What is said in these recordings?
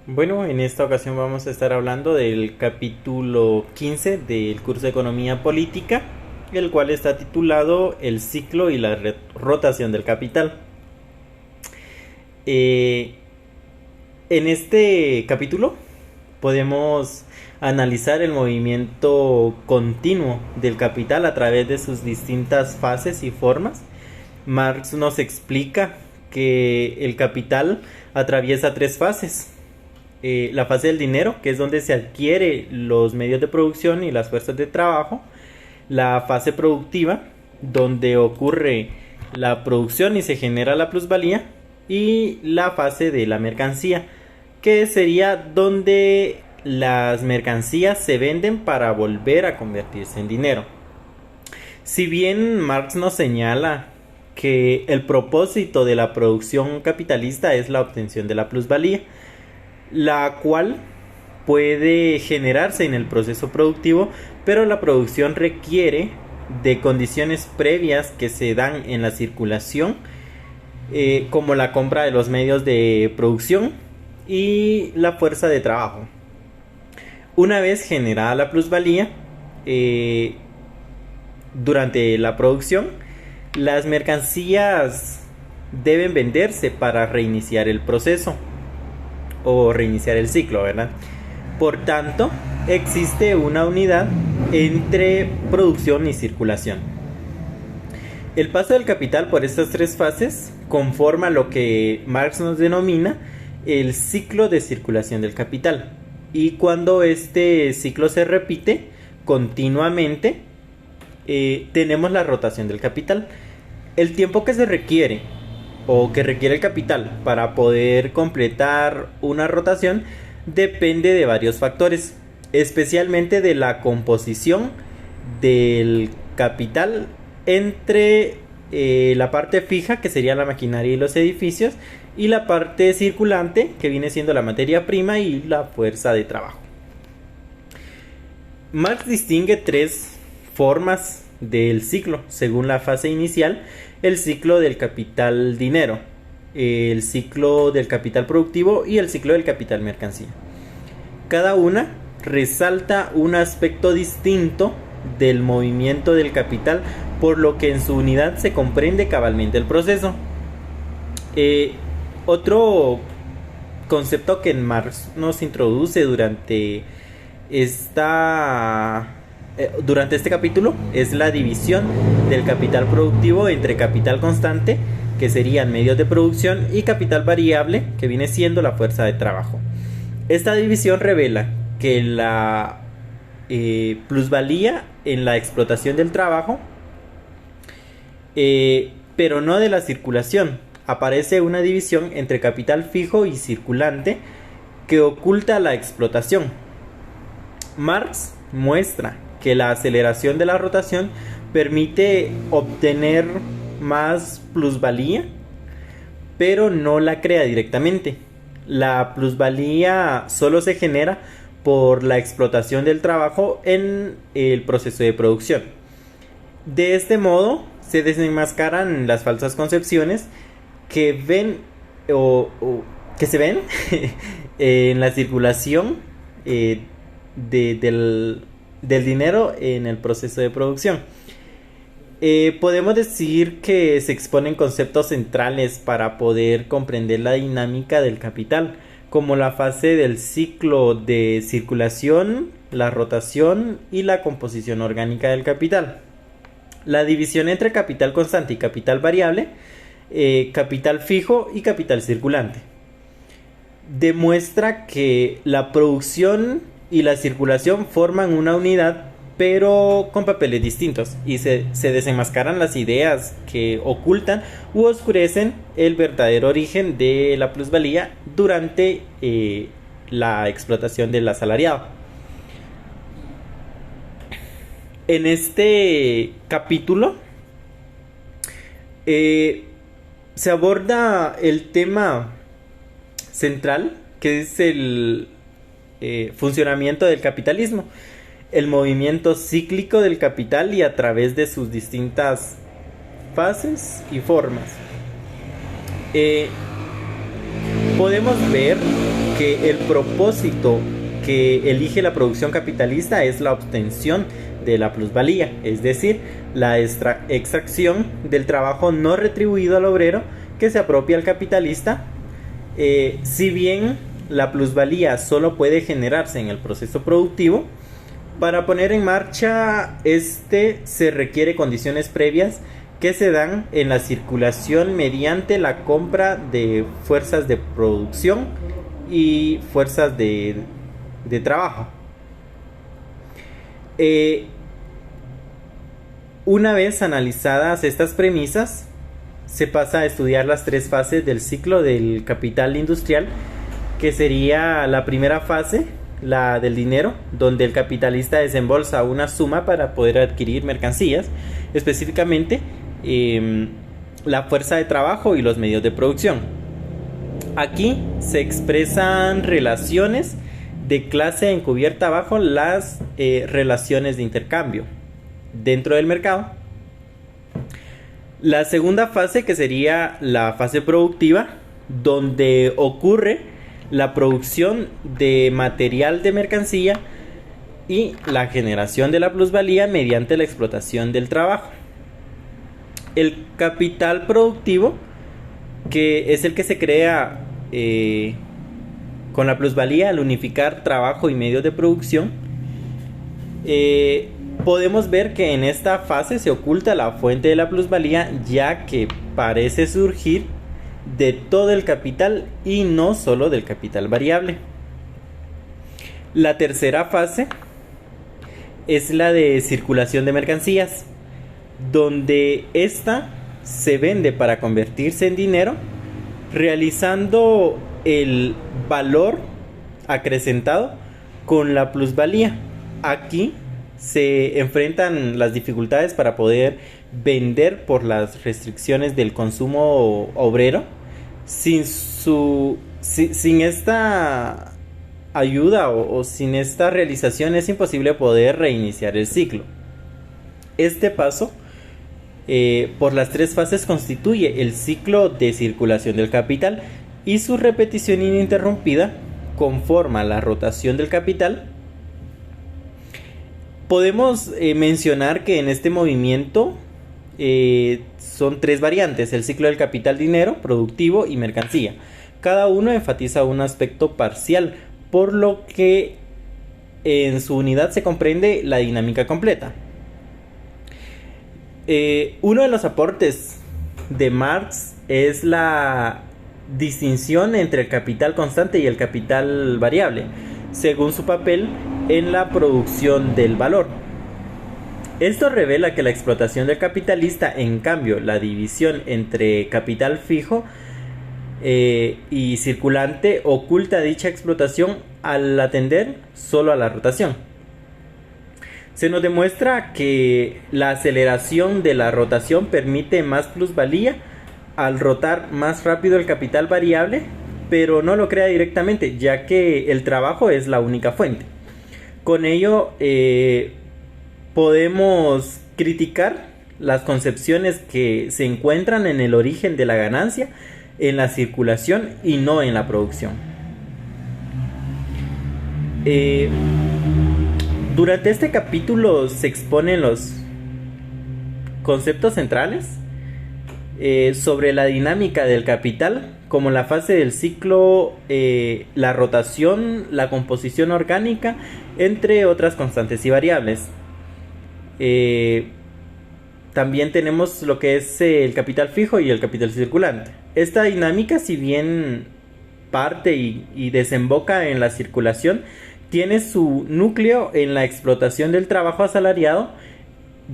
Bueno, en esta ocasión vamos a estar hablando del capítulo 15 del curso de Economía Política, el cual está titulado El ciclo y la rotación del capital. Eh, en este capítulo podemos analizar el movimiento continuo del capital a través de sus distintas fases y formas. Marx nos explica que el capital atraviesa tres fases. La fase del dinero, que es donde se adquiere los medios de producción y las fuerzas de trabajo; la fase productiva, donde ocurre la producción y se genera la plusvalía; y la fase de la mercancía, que sería donde las mercancías se venden para volver a convertirse en dinero. Si bien Marx nos señala que el propósito de la producción capitalista es la obtención de la plusvalía, la cual puede generarse en el proceso productivo, pero la producción requiere de condiciones previas que se dan en la circulación, como la compra de los medios de producción y la fuerza de trabajo. Una vez generada la plusvalía, durante la producción, las mercancías deben venderse para reiniciar el proceso o reiniciar el ciclo, ¿verdad? Por tanto, existe una unidad entre producción y circulación. El paso del capital por estas tres fases conforma lo que Marx nos denomina el ciclo de circulación del capital. Y cuando este ciclo se repite continuamente, tenemos la rotación del capital. El tiempo que se requiere o que requiere el capital para poder completar una rotación depende de varios factores, especialmente de la composición del capital entre la parte fija, que sería la maquinaria y los edificios, y la parte circulante, que viene siendo la materia prima y la fuerza de trabajo. Marx distingue tres formas del ciclo según la fase inicial: el ciclo del capital dinero, el ciclo del capital productivo y el ciclo del capital mercancía. Cada una resalta un aspecto distinto del movimiento del capital, por lo que en su unidad se comprende cabalmente el proceso. Otro concepto que Marx nos introduce durante este capítulo es la división del capital productivo entre capital constante, que serían medios de producción, y capital variable, que viene siendo la fuerza de trabajo. Esta división revela que la plusvalía en la explotación del trabajo, pero no de la circulación. Aparece una división entre capital fijo y circulante que oculta la explotación. Marx muestra que la aceleración de la rotación permite obtener más plusvalía, pero no la crea directamente. La plusvalía solo se genera por la explotación del trabajo en el proceso de producción. De este modo se desenmascaran las falsas concepciones que se ven en la circulación del dinero en el proceso de producción. Podemos decir que se exponen conceptos centrales para poder comprender la dinámica del capital, como la fase del ciclo de circulación, la rotación y la composición orgánica del capital. La división entre capital constante y capital variable, capital fijo y capital circulante, demuestra que la producción y la circulación forman una unidad, pero con papeles distintos, y se desenmascaran las ideas que ocultan u oscurecen el verdadero origen de la plusvalía durante la explotación del asalariado. En este capítulo se aborda el tema central, que es el funcionamiento del capitalismo, el movimiento cíclico del capital y a través de sus distintas fases y formas. podemos ver que el propósito que elige la producción capitalista es la obtención de la plusvalía, es decir, la extracción del trabajo no retribuido al obrero que se apropia al capitalista. Si bien la plusvalía solo puede generarse en el proceso productivo, para poner en marcha se requiere condiciones previas que se dan en la circulación mediante la compra de fuerzas de producción y fuerzas de trabajo. Una vez analizadas estas premisas, se pasa a estudiar las tres fases del ciclo del capital industrial, que sería la primera fase, la del dinero, donde el capitalista desembolsa una suma para poder adquirir mercancías, específicamente la fuerza de trabajo y los medios de producción. Aquí se expresan relaciones de clase encubierta bajo las relaciones de intercambio dentro del mercado. La segunda fase, que sería la fase productiva, donde ocurre la producción de material de mercancía y la generación de la plusvalía mediante la explotación del trabajo. El capital productivo, que es el que se crea con la plusvalía al unificar trabajo y medios de producción, podemos ver que en esta fase se oculta la fuente de la plusvalía, ya que parece surgir de todo el capital y no solo del capital variable. La tercera fase es la de circulación de mercancías, donde esta se vende para convertirse en dinero, realizando el valor acrecentado con la plusvalía. Aquí se enfrentan las dificultades para poder vender por las restricciones del consumo obrero. Sin esta ayuda o sin esta realización es imposible poder reiniciar el ciclo. Este paso por las tres fases constituye el ciclo de circulación del capital, y su repetición ininterrumpida conforma la rotación del capital. Podemos mencionar que en este movimiento son tres variantes: el ciclo del capital dinero, productivo y mercancía. Cada uno enfatiza un aspecto parcial, por lo que en su unidad se comprende la dinámica completa. Uno de los aportes de Marx es la distinción entre el capital constante y el capital variable, según su papel en la producción del valor. Esto revela que la explotación del capitalista, en cambio, la división entre capital fijo y circulante, oculta dicha explotación al atender solo a la rotación. Se nos demuestra que la aceleración de la rotación permite más plusvalía al rotar más rápido el capital variable, pero no lo crea directamente, ya que el trabajo es la única fuente. Con ello podemos criticar las concepciones que se encuentran en el origen de la ganancia en la circulación y no en la producción. Durante este capítulo se exponen los conceptos centrales sobre la dinámica del capital, como la fase del ciclo, la rotación, la composición orgánica, entre otras constantes y variables. También tenemos lo que es el capital fijo y el capital circulante. Esta dinámica, si bien parte y desemboca en la circulación, tiene su núcleo en la explotación del trabajo asalariado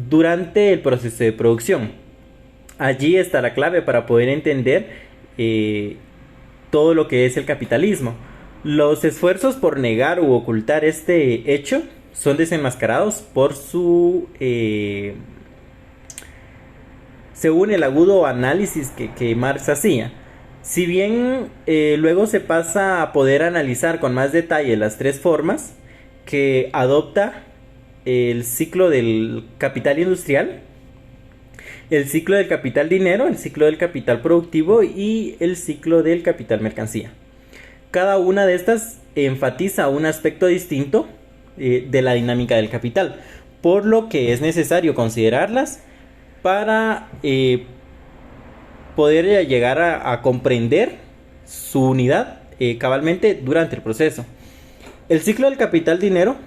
durante el proceso de producción. Allí está la clave para poder entender todo lo que es el capitalismo. Los esfuerzos por negar u ocultar este hecho son desenmascarados por según el agudo análisis que Marx hacía. Si bien luego se pasa a poder analizar con más detalle las tres formas que adopta el ciclo del capital industrial, el ciclo del capital dinero, el ciclo del capital productivo y el ciclo del capital mercancía. cada una de estas enfatiza un aspecto distinto de la dinámica del capital, por lo que es necesario considerarlas para poder llegar a comprender su unidad cabalmente durante el proceso. El ciclo del capital-dinero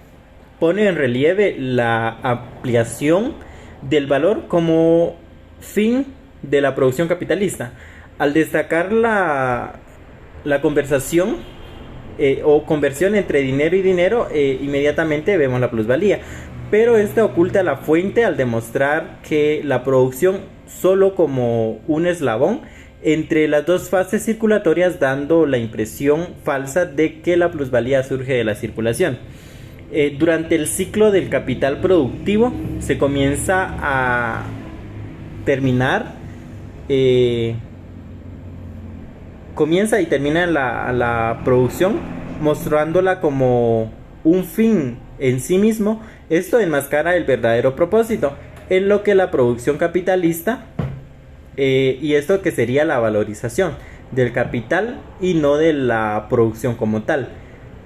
pone en relieve la ampliación del valor como fin de la producción capitalista. Al destacar la conversación o conversión entre dinero y dinero, inmediatamente vemos la plusvalía. Pero esta oculta la fuente al demostrar que la producción solo como un eslabón entre las dos fases circulatorias, dando la impresión falsa de que la plusvalía surge de la circulación. Durante el ciclo del capital productivo se comienza a terminar, comienza y termina la producción, mostrándola como un fin en sí mismo. Esto enmascara el verdadero propósito, en lo que la producción capitalista, y esto que sería la valorización del capital y no de la producción como tal.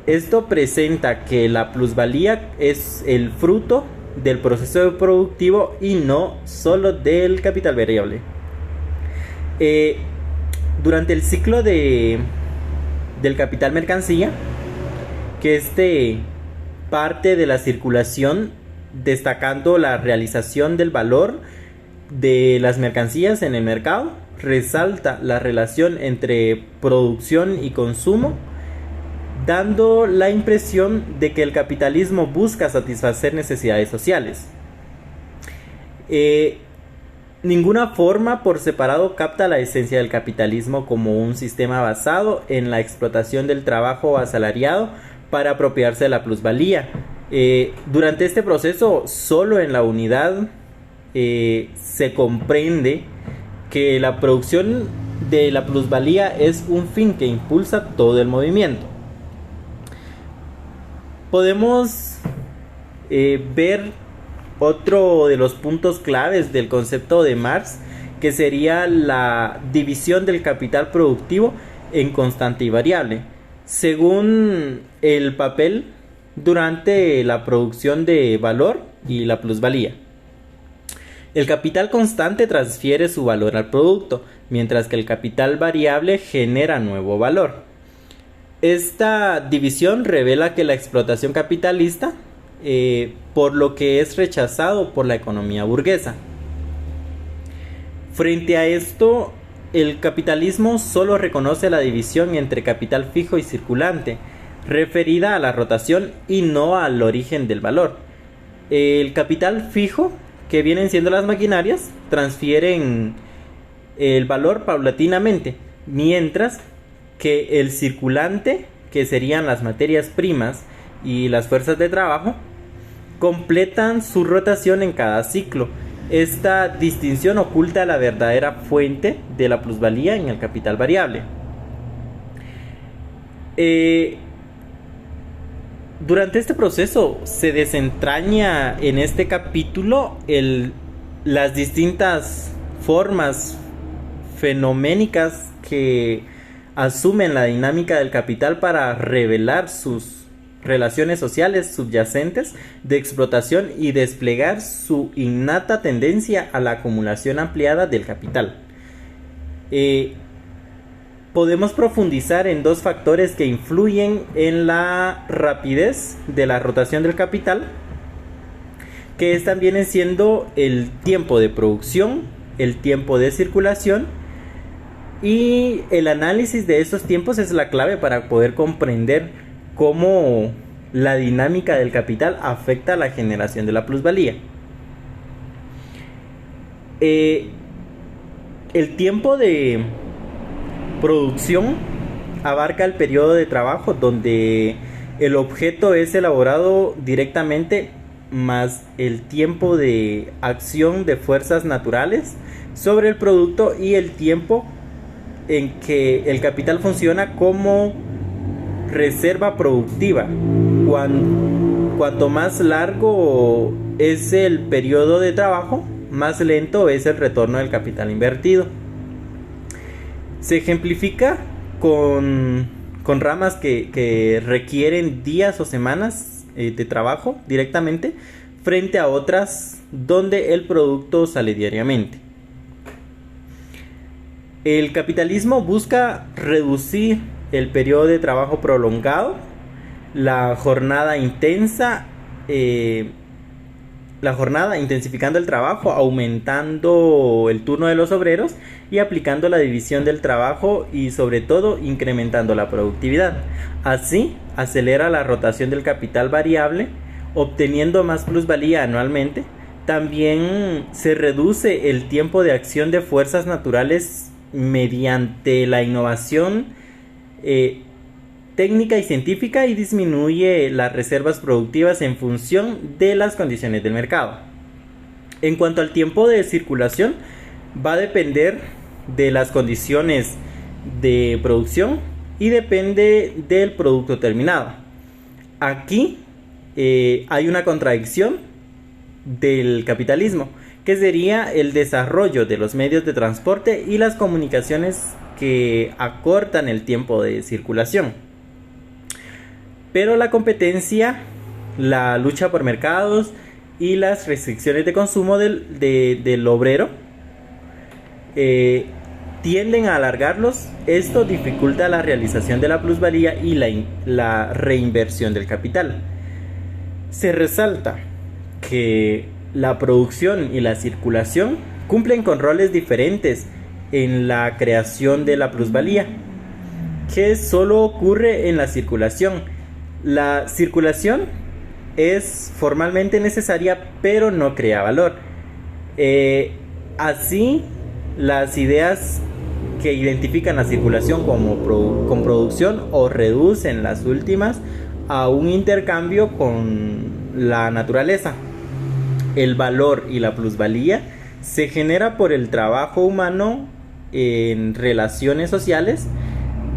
Esto presenta que la plusvalía es el fruto del proceso productivo y no solo del capital variable. Durante el ciclo del capital mercancía, que parte de la circulación, destacando la realización del valor de las mercancías en el mercado, resalta la relación entre producción y consumo, dando la impresión de que el capitalismo busca satisfacer necesidades sociales. Ninguna forma por separado capta la esencia del capitalismo como un sistema basado en la explotación del trabajo asalariado para apropiarse de la plusvalía. Durante este proceso, solo en la unidad se comprende que la producción de la plusvalía es un fin que impulsa todo el movimiento. Podemos ver otro de los puntos claves del concepto de Marx, que sería la división del capital productivo en constante y variable, según el papel durante la producción de valor y la plusvalía. El capital constante transfiere su valor al producto, mientras que el capital variable genera nuevo valor. Esta división revela que la explotación capitalista, por lo que es rechazado por la economía burguesa. Frente a esto, el capitalismo solo reconoce la división entre capital fijo y circulante, referida a la rotación y no al origen del valor. El capital fijo, que vienen siendo las maquinarias, transfieren el valor paulatinamente, mientras que el circulante, que serían las materias primas y las fuerzas de trabajo, completan su rotación en cada ciclo. Esta distinción oculta la verdadera fuente de la plusvalía en el capital variable. Durante este proceso se desentraña en este capítulo las distintas formas fenoménicas que asumen la dinámica del capital para revelar sus relaciones sociales subyacentes de explotación y desplegar su innata tendencia a la acumulación ampliada del capital. Podemos profundizar en dos factores que influyen en la rapidez de la rotación del capital, que vienen siendo el tiempo de producción, el tiempo de circulación, y el análisis de estos tiempos es la clave para poder comprender cómo la dinámica del capital afecta a la generación de la plusvalía. El tiempo de producción abarca el periodo de trabajo donde el objeto es elaborado directamente, más el tiempo de acción de fuerzas naturales sobre el producto y el tiempo en que el capital funciona como reserva productiva. Cuanto más largo es el periodo de trabajo, más lento es el retorno del capital invertido. Se ejemplifica con con ramas que requieren días o semanas de trabajo directamente, frente a otras donde el producto sale diariamente. El capitalismo busca reducir el periodo de trabajo prolongado, la jornada intensificando el trabajo, aumentando el turno de los obreros y aplicando la división del trabajo y sobre todo incrementando la productividad. Así acelera la rotación del capital variable, obteniendo más plusvalía anualmente. También se reduce el tiempo de acción de fuerzas naturales mediante la innovación técnica y científica, y disminuye las reservas productivas en función de las condiciones del mercado. En cuanto al tiempo de circulación, va a depender de las condiciones de producción y depende del producto terminado. Aquí hay una contradicción del capitalismo, que sería el desarrollo de los medios de transporte y las comunicaciones que acortan el tiempo de circulación. Pero la competencia, la lucha por mercados y las restricciones de consumo del obrero tienden a alargarlos. Esto dificulta la realización de la plusvalía y la reinversión del capital. Se resalta que la producción y la circulación cumplen con roles diferentes en la creación de la plusvalía, que solo ocurre en la circulación. La circulación es formalmente necesaria, pero no crea valor. Así, las ideas que identifican la circulación con producción o reducen las últimas a un intercambio con la naturaleza. El valor y la plusvalía se genera por el trabajo humano en relaciones sociales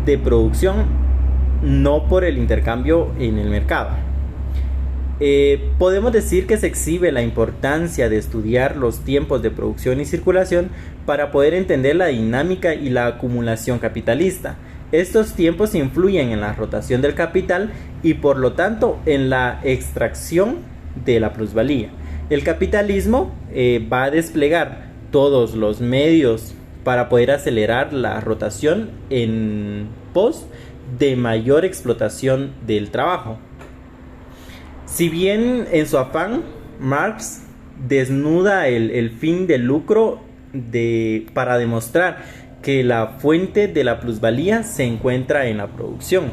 de producción, no por el intercambio en el mercado. Podemos decir que se exhibe la importancia de estudiar los tiempos de producción y circulación para poder entender la dinámica y la acumulación capitalista. Estos tiempos influyen en la rotación del capital y por lo tanto en la extracción de la plusvalía. El capitalismo va a desplegar todos los medios para poder acelerar la rotación en pos de mayor explotación del trabajo. Si bien en su afán Marx desnuda el fin del lucro para demostrar que la fuente de la plusvalía se encuentra en la producción.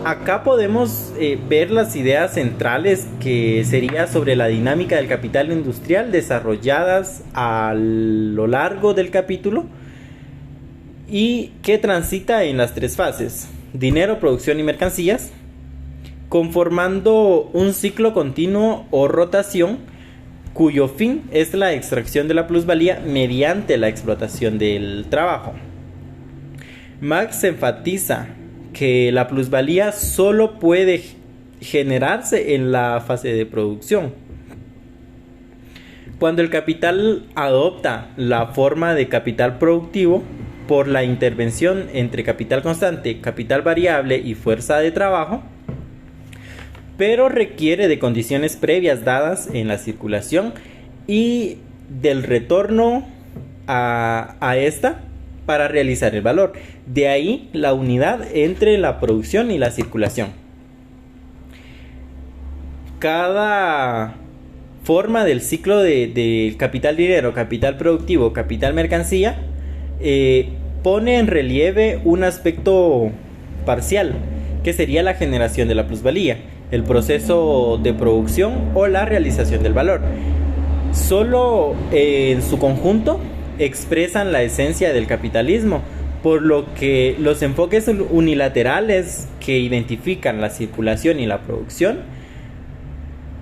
Acá podemos ver las ideas centrales, que sería sobre la dinámica del capital industrial, desarrolladas a lo largo del capítulo y que transita en las tres fases: dinero, producción y mercancías, conformando un ciclo continuo o rotación cuyo fin es la extracción de la plusvalía mediante la explotación del trabajo. Marx enfatiza que la plusvalía solo puede generarse en la fase de producción. Cuando el capital adopta la forma de capital productivo por la intervención entre capital constante, capital variable y fuerza de trabajo, pero requiere de condiciones previas dadas en la circulación y del retorno a esta para realizar el valor. De ahí la unidad entre la producción y la circulación. Cada forma del ciclo de capital dinero, capital productivo, capital mercancía, pone en relieve un aspecto parcial, que sería la generación de la plusvalía, el proceso de producción o la realización del valor. Solo en su conjunto expresan la esencia del capitalismo, por lo que los enfoques unilaterales que identifican la circulación y la producción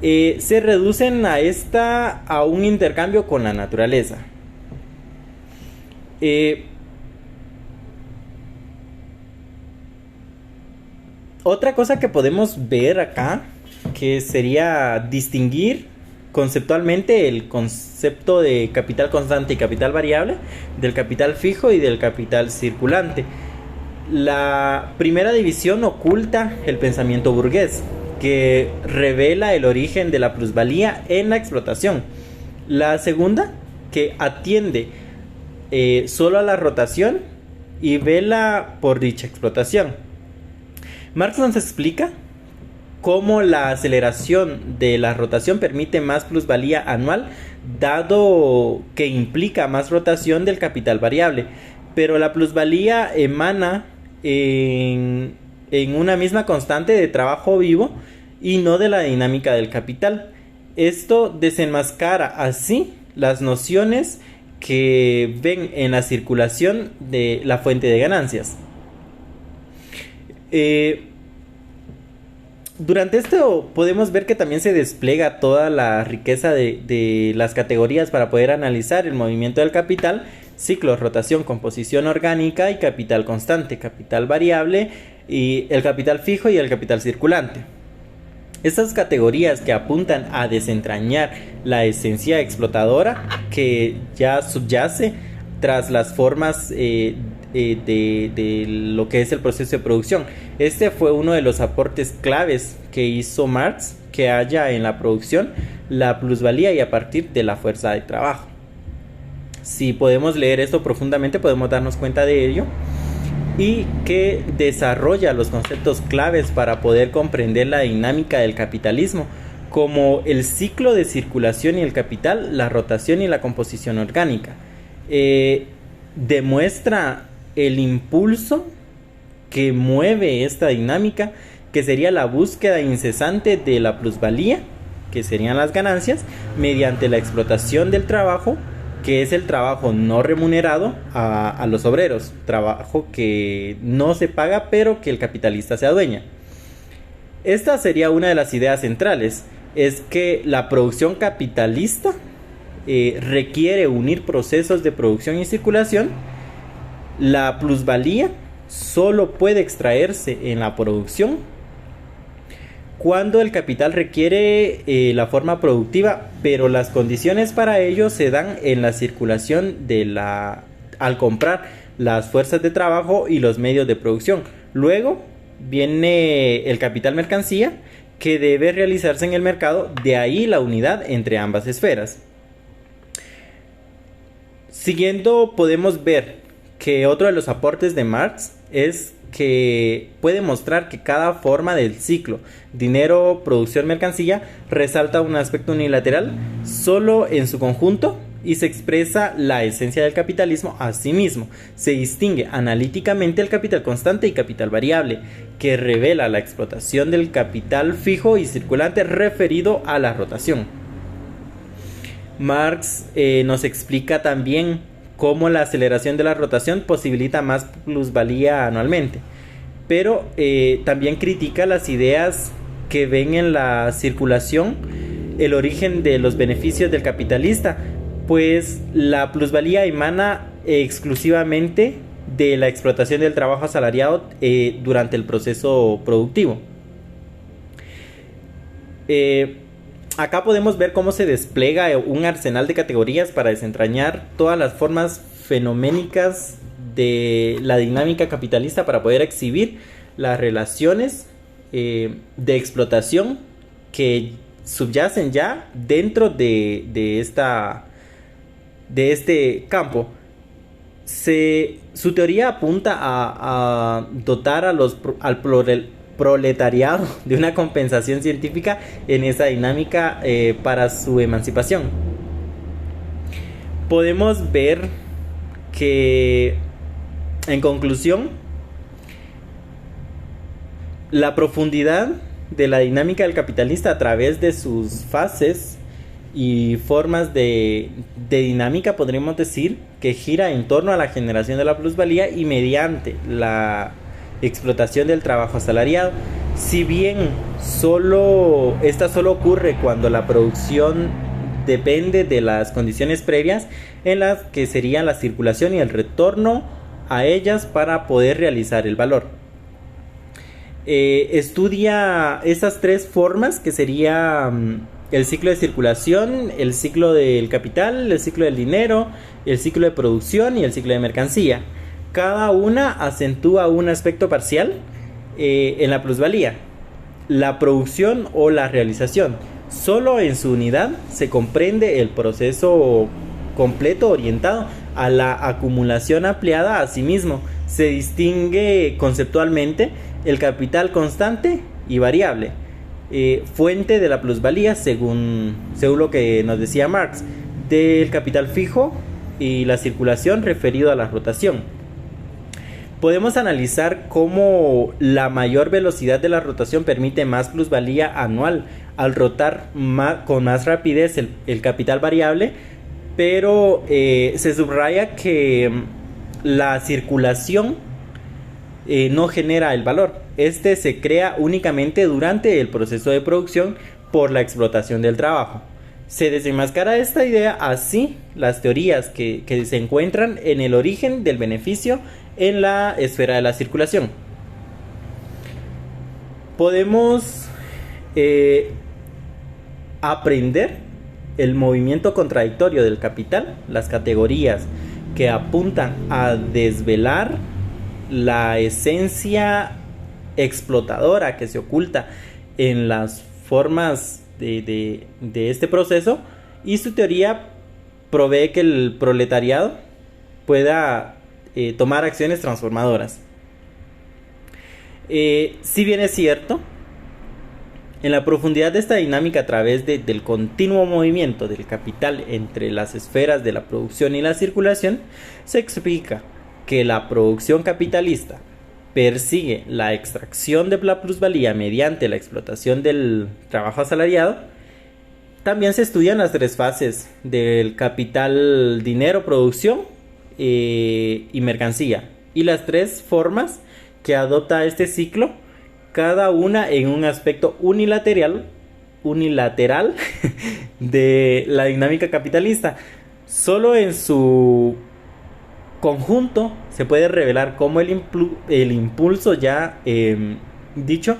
se reducen a un intercambio con la naturaleza. Otra cosa que podemos ver acá, que sería distinguir conceptualmente el concepto de capital constante y capital variable, del capital fijo y del capital circulante. La primera división oculta el pensamiento burgués, que revela el origen de la plusvalía en la explotación. La segunda, que atiende solo a la rotación y vela por dicha explotación. Marx nos explica cómo la aceleración de la rotación permite más plusvalía anual, dado que implica más rotación del capital variable, pero la plusvalía emana en una misma constante de trabajo vivo y no de la dinámica del capital. Esto desenmascara así las nociones que ven en la circulación de la fuente de ganancias. Durante esto podemos ver que también se despliega toda la riqueza de las categorías para poder analizar el movimiento del capital: ciclo, rotación, composición orgánica y capital constante, capital variable y el capital fijo y el capital circulante. Estas categorías que apuntan a desentrañar la esencia explotadora que ya subyace tras las formas de lo que es el proceso de producción. Este fue uno de los aportes claves que hizo Marx, que haya en la producción la plusvalía y a partir de la fuerza de trabajo. Si podemos leer esto profundamente, podemos darnos cuenta de ello, y que desarrolla los conceptos claves para poder comprender la dinámica del capitalismo, como el ciclo de circulación y el capital, la rotación y la composición orgánica. Demuestra el impulso que mueve esta dinámica, que sería la búsqueda incesante de la plusvalía, que serían las ganancias, mediante la explotación del trabajo, que es el trabajo no remunerado a los obreros, trabajo que no se paga pero que el capitalista se adueña. Esta sería una de las ideas centrales, es que la producción capitalista requiere unir procesos de producción y circulación. La plusvalía solo puede extraerse en la producción cuando el capital requiere la forma productiva, pero las condiciones para ello se dan en la circulación al comprar las fuerzas de trabajo y los medios de producción. Luego viene el capital mercancía, que debe realizarse en el mercado, de ahí la unidad entre ambas esferas. Siguiendo, podemos ver que otro de los aportes de Marx es que puede mostrar que cada forma del ciclo dinero, producción, mercancía resalta un aspecto unilateral solo en su conjunto y se expresa la esencia del capitalismo a sí mismo. Se distingue analíticamente el capital constante y capital variable, que revela la explotación del capital fijo y circulante referido a la rotación. Marx nos explica también cómo la aceleración de la rotación posibilita más plusvalía anualmente, pero también critica las ideas que ven en la circulación el origen de los beneficios del capitalista, pues la plusvalía emana exclusivamente de la explotación del trabajo asalariado durante el proceso productivo. Acá podemos ver cómo se despliega un arsenal de categorías para desentrañar todas las formas fenoménicas de la dinámica capitalista para poder exhibir las relaciones de explotación que subyacen ya dentro de este campo. Su teoría apunta a dotar al proletariado de una compensación científica en esa dinámica para su emancipación. Podemos ver que, en conclusión, la profundidad de la dinámica del capitalista a través de sus fases y formas de dinámica, podríamos decir que gira en torno a la generación de la plusvalía y mediante la explotación del trabajo asalariado. Si bien esta solo ocurre cuando la producción depende de las condiciones previas, en las que serían la circulación y el retorno a ellas para poder realizar el valor. Estudia esas tres formas, que sería el ciclo de circulación, el ciclo del capital, el ciclo del dinero, el ciclo de producción y el ciclo de mercancía. Cada una acentúa un aspecto parcial en la plusvalía, la producción o la realización. Solo en su unidad se comprende el proceso completo orientado a la acumulación ampliada. Asimismo, se distingue conceptualmente el capital constante y variable, fuente de la plusvalía, según lo que nos decía Marx, del capital fijo y la circulación referido a la rotación. Podemos analizar cómo la mayor velocidad de la rotación permite más plusvalía anual al rotar con más rapidez el capital variable, pero se subraya que la circulación no genera el valor. Este se crea únicamente durante el proceso de producción por la explotación del trabajo. Se desenmascara esta idea así las teorías que se encuentran en el origen del beneficio en la esfera de la circulación. Podemos aprender el movimiento contradictorio del capital, las categorías que apuntan a desvelar la esencia explotadora que se oculta en las formas de este proceso, y su teoría provee que el proletariado pueda tomar acciones transformadoras. Si bien es cierto, en la profundidad de esta dinámica a través del continuo movimiento del capital entre las esferas de la producción y la circulación, se explica que la producción capitalista persigue la extracción de la plusvalía mediante la explotación del trabajo asalariado. También se estudian las tres fases del capital, dinero, producción y mercancía, y las tres formas que adopta este ciclo, cada una en un aspecto unilateral de la dinámica capitalista. Solo en su conjunto se puede revelar cómo el impulso ya dicho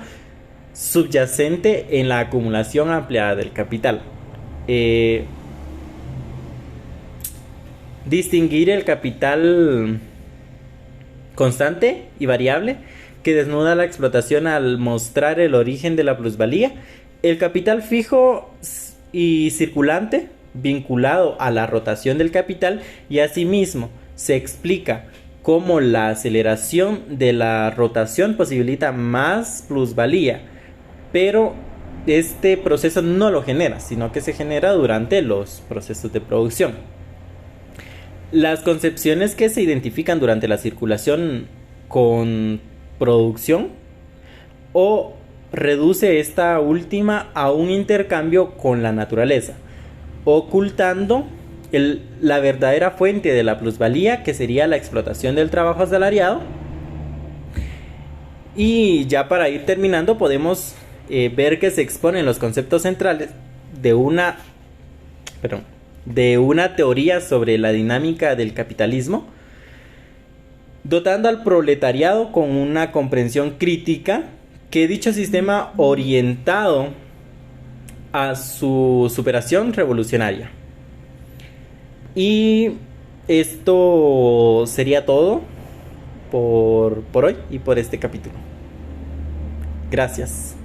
subyacente en la acumulación ampliada del capital. Distinguir el capital constante y variable que desnuda la explotación al mostrar el origen de la plusvalía, el capital fijo y circulante vinculado a la rotación del capital, y asimismo se explica cómo la aceleración de la rotación posibilita más plusvalía, pero este proceso no lo genera, sino que se genera durante los procesos de producción. Las concepciones que se identifican durante la circulación con producción o reduce esta última a un intercambio con la naturaleza, ocultando la verdadera fuente de la plusvalía, que sería la explotación del trabajo asalariado. Y ya para ir terminando, podemos ver que se exponen los conceptos centrales de una teoría sobre la dinámica del capitalismo, dotando al proletariado con una comprensión crítica que dicho sistema orientado a su superación revolucionaria. Y esto sería todo por hoy y por este capítulo. Gracias.